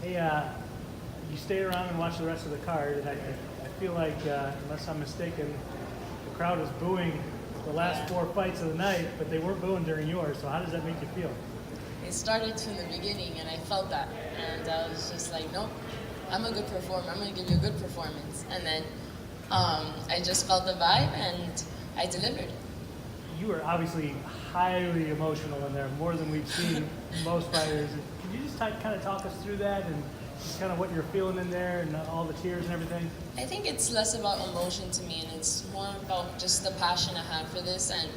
Hey, you stayed around and watched the rest of the card, and I feel like, unless I'm mistaken, the crowd was booing the last 4 fights of the night, but they weren't booing during yours. So how does that make you feel? It started from the beginning, and I felt that, and I was just like, nope, I'm a good performer. I'm going to give you a good performance. And then I just felt the vibe, and I delivered. You were obviously highly emotional in there, more than we've seen most fighters. Can you just kind of talk us through that and just kind of what you're feeling in there and all the tears and everything? I think it's less about emotion to me, and it's more about just the passion I have for this. And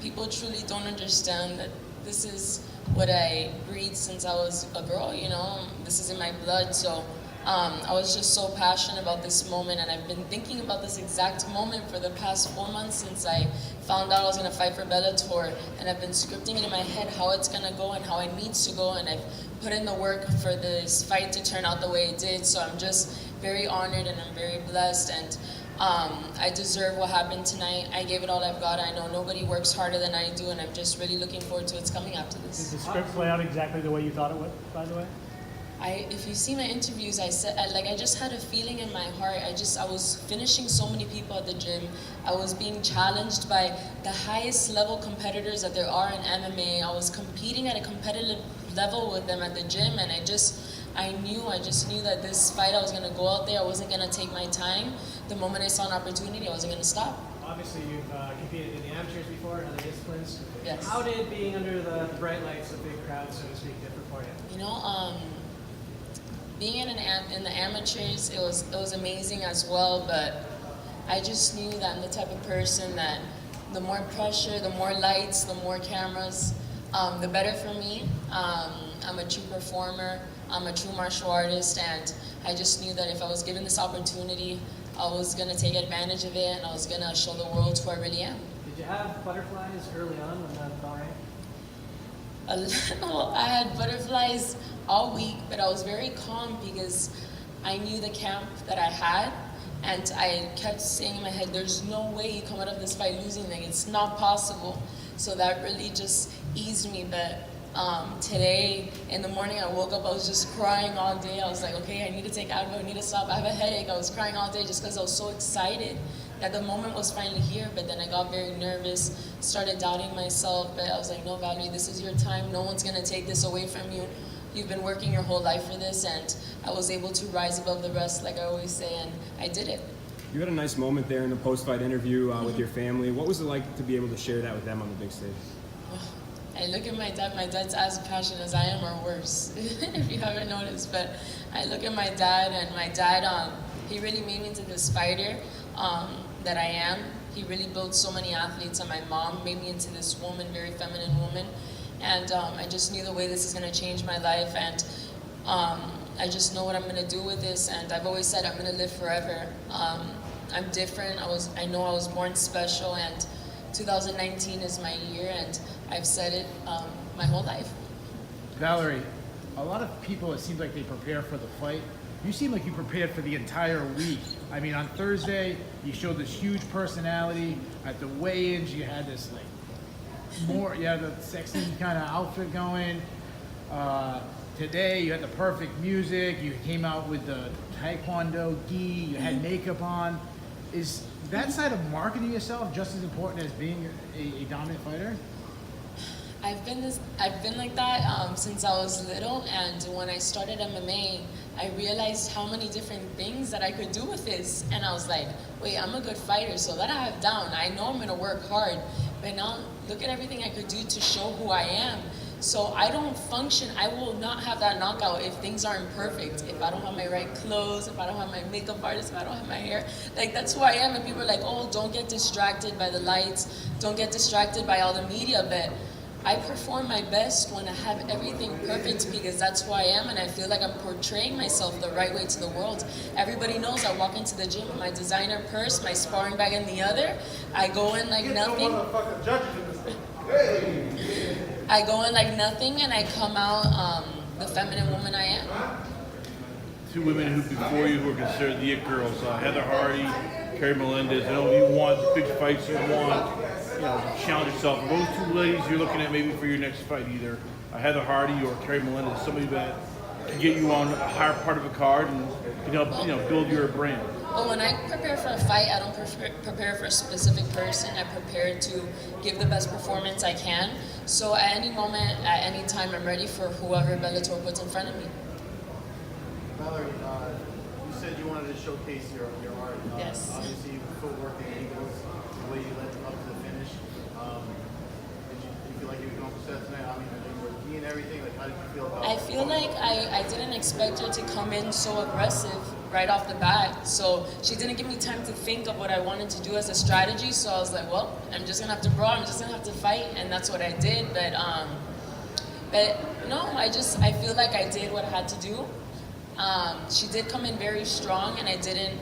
people truly don't understand that this is what I breathe since I was a girl, you know? This is in my blood, so I was just so passionate about this moment, and I've been thinking about this exact moment for the past 4 months since I found out I was going to fight for Bellator, and I've been scripting it in my head how it's going to go and how it needs to go, and I've put in the work for this fight to turn out the way it did, so I'm just very honored and I'm very blessed, and I deserve what happened tonight. I gave it all I've got. I know nobody works harder than I do, and I'm just really looking forward to what's coming after this. Did the script play out exactly the way you thought it would, by the way? If you see my interviews, I just had a feeling in my heart. I was finishing so many people at the gym. I was being challenged by the highest level competitors that there are in MMA. I was competing at a competitive level with them at the gym, and I just knew that this fight I was gonna go out there. I wasn't gonna take my time. The moment I saw an opportunity, I wasn't gonna stop. Obviously, you've competed in the amateurs before and other disciplines. Yes. How did being under the bright lights of big crowds, so to speak, differ for you? You know, being in the amateurs, it was amazing as well, but I just knew that I'm the type of person that the more pressure, the more lights, the more cameras, the better for me. I'm a true performer, I'm a true martial artist, and I just knew that if I was given this opportunity, I was going to take advantage of it, and I was going to show the world who I really am. Did you have butterflies early on when the bell rang? A little. I had butterflies all week, but I was very calm because I knew the camp that I had, and I kept saying in my head, there's no way you come out of this fight losing, like it's not possible. So that really just eased me. But today in the morning I woke up, I was just crying all day. I was like, okay, I need to take Advil, I need to stop, I have a headache. I was crying all day just because I was so excited that the moment was finally here. But then I got very nervous, started doubting myself, but I was like, no, Valerie, this is your time. No one's gonna take this away from you. You've been working your whole life for this, and I was able to rise above the rest, like I always say, and I did it. You had a nice moment there in the post-fight interview with your family. What was it like to be able to share that with them on the big stage? I look at my dad. My dad's as passionate as I am, or worse, if you haven't noticed. But I look at my dad, and my dad, he really made me into this fighter that I am. He really built so many athletes, and my mom made me into this woman, very feminine woman. And I just knew the way this is going to change my life, and I just know what I'm going to do with this. And I've always said I'm going to live forever. I'm different. I know I was born special, and 2019 is my year, and I've said it my whole life. Valerie, a lot of people, it seems like they prepare for the fight. You seem like you prepared for the entire week. I mean, on Thursday, you showed this huge personality. At the weigh-ins, you had this you had the sexy kind of outfit going. Today, you had the perfect music. You came out with the Taekwondo gi. You had makeup on. Is that side of marketing yourself just as important as being a dominant fighter? I've been like that since I was little, and when I started MMA, I realized how many different things that I could do with this, and I was like, wait, I'm a good fighter, so that I have down. I know I'm gonna work hard, but now look at everything I could do to show who I am. So I don't function, I will not have that knockout if things aren't perfect. If I don't have my right clothes, if I don't have my makeup artist, if I don't have my hair. Like, that's who I am, and people are like, oh, don't get distracted by the lights, don't get distracted by all the media, but I perform my best when I have everything perfect, because that's who I am, and I feel like I'm portraying myself the right way to the world. Everybody knows I walk into the gym with my designer purse, my sparring bag in the other. I go in like nothing. I go in like nothing, and I come out the feminine woman I am. Two women who before you who were considered the it girls, Heather Hardy, Carrie Melendez. I know you want big fights, you want challenge yourself. Are those two ladies you're looking at maybe for your next fight, either Heather Hardy or Carrie Melendez, somebody that to get you on a higher part of a card and can help build your brand? Well, when I prepare for a fight, I don't prepare for a specific person. I prepare to give the best performance I can. So at any moment, at any time, I'm ready for whoever Bellator puts in front of me. Valerie, you said you wanted to showcase your art. Yes. Obviously, the footwork, the angles, the way you led up to the finish. Did you feel like you accomplished that tonight? I mean, you were key and everything. Like, how did you feel about it? I feel like I didn't expect her to come in so aggressive right off the bat. So she didn't give me time to think of what I wanted to do as a strategy. So I was like, well, I'm just gonna have to brawl. I'm just gonna have to fight, and that's what I did. But no, I feel like I did what I had to do. She did come in very strong, and I didn't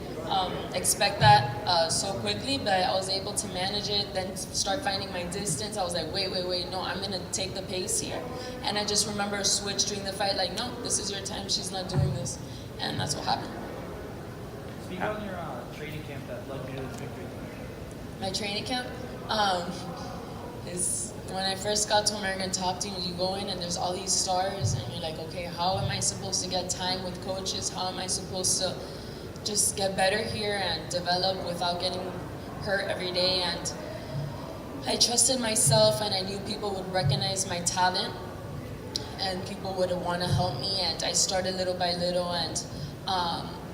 expect that so quickly, but I was able to manage it, then start finding my distance. I was like, wait, no, I'm going to take the pace here. And I just remember a switch during the fight, like, no, this is your time, she's not doing this. And that's what happened. Speak on your training camp that led you to this victory. My training camp is when I first got to American Top Team, you go in and there's all these stars, and you're like, okay, how am I supposed to get time with coaches? How am I supposed to just get better here and develop without getting hurt every day? And I trusted myself, and I knew people would recognize my talent and people would want to help me, and I started little by little. And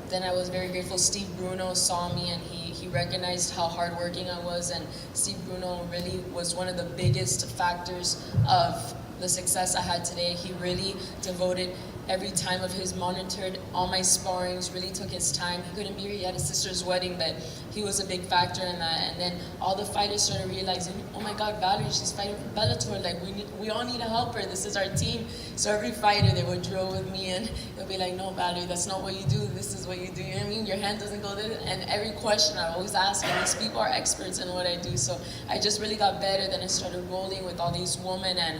then I was very grateful. Steve Bruno saw me, and he recognized how hardworking I was, and Steve Bruno really was one of the biggest factors of the success I had today. He really devoted every time of his, monitored all my sparrings, really took his time. He couldn't be here, he had his sister's wedding, but he was a big factor in that. And then all the fighters started realizing, oh my God, Valerie, she's fighting for Bellator, like we all need to help her, this is our team. So every fighter, they would drill with me, and they'll be like, no, Valerie, that's not what you do, this is what you do, you know what I mean? Your hand doesn't go there. And every question I always ask, and these people are experts in what I do. So I just really got better. Then I started rolling with all these women, and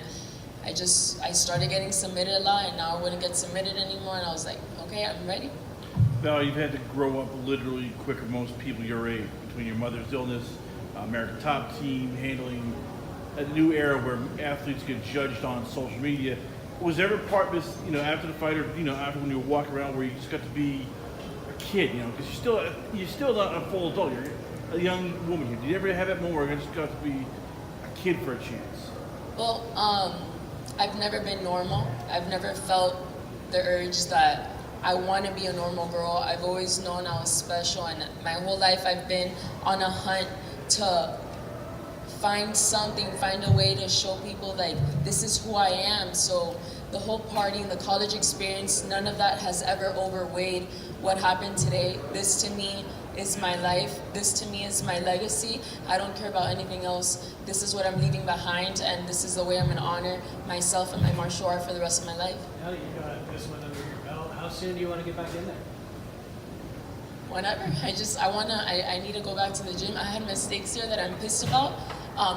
I started getting submitted a lot, and now I wouldn't get submitted anymore, and I was like, okay, I'm ready. Now, you've had to grow up literally quicker than most people your age, between your mother's illness, American Top Team, handling a new era where athletes get judged on social media. Was there ever part of this, after the fight, or, after when you were walking around, where you just got to be a kid, because you're still not a full adult, you're a young woman here. Did you ever have that moment where you just got to be a kid for a chance? Well, I've never been normal. I've never felt the urge that I want to be a normal girl. I've always known I was special, and my whole life I've been on a hunt to find something, find a way to show people like this is who I am. So the whole partying, the college experience, none of that has ever overweighed what happened today. This to me is my life. This to me is my legacy. I don't care about anything else. This is what I'm leaving behind, and this is the way I'm going to honor myself and my martial art for the rest of my life. Now that you got this one under your belt, how soon do you want to get back in there? Whenever. I need to go back to the gym. I had mistakes here that I'm pissed about.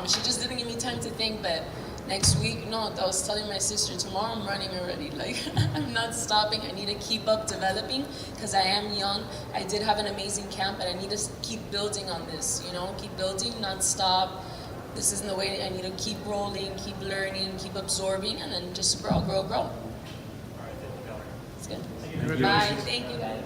She just didn't give me time to think, but next week, no, I was telling my sister, tomorrow I'm running already. Like, I'm not stopping. I need to keep up developing because I am young. I did have an amazing camp, but I need to keep building on this, keep building, not stop. This isn't the way. I need to keep rolling, keep learning, keep absorbing, and then just grow. All right, thank you, Valerie. It's good. Thank you. Bye. Thank you, guys.